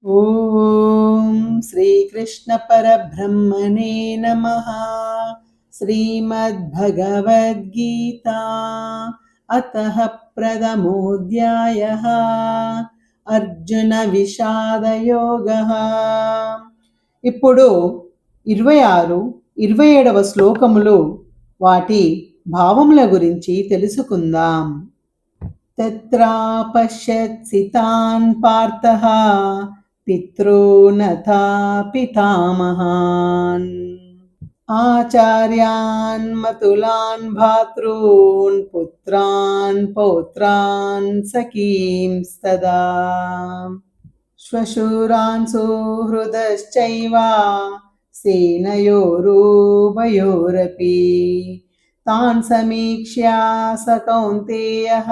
ఓం శ్రీకృష్ణ పరబ్రహ్మణే నమః. శ్రీమద్భగవద్గీత అతః ప్రథమోऽధ్యాయః అర్జున విషాదయోగః. ఇప్పుడు 26, 27వ శ్లోకములు వాటి భావముల గురించి తెలుసుకుందాం. తత్రాపశ్యత్సితాన్ పార్థః పితॄనథా పితామహాన్ ఆచార్యాన్ మతులాన్ భ్రాతॄన్ పుత్రాన్ పౌత్రాన్ సఖీంస్తదా శ్వశూరాన్ సుహృదశ్చైవ సేనయోరుభయోరపి తాన్ సమీక్ష్య స కౌంతేయః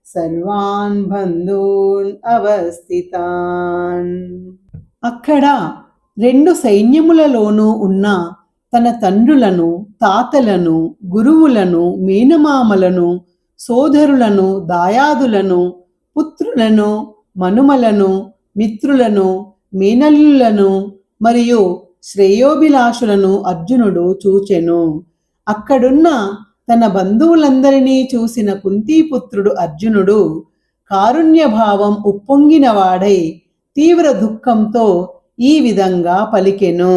సర్వాన్ బంధూన్ అవస్థితాన్. అక్కడ రెండు సైన్యములలోనూ ఉన్న తన తండ్రులను, తాతలను, గురువులను, మేనమామలను, సోదరులను, దాయాదులను, పుత్రులను, మనుమలను, మిత్రులను, మేనల్లులను మరియు శ్రేయోభిలాషులను అర్జునుడు చూచెను. అక్కడున్న తన బంధువులందరినీ చూసిన కుంతీపుత్రుడు అర్జునుడు కారుణ్యభావం ఉప్పొంగినవాడై తీవ్ర దుఃఖంతో ఈ విధంగా పలికెను.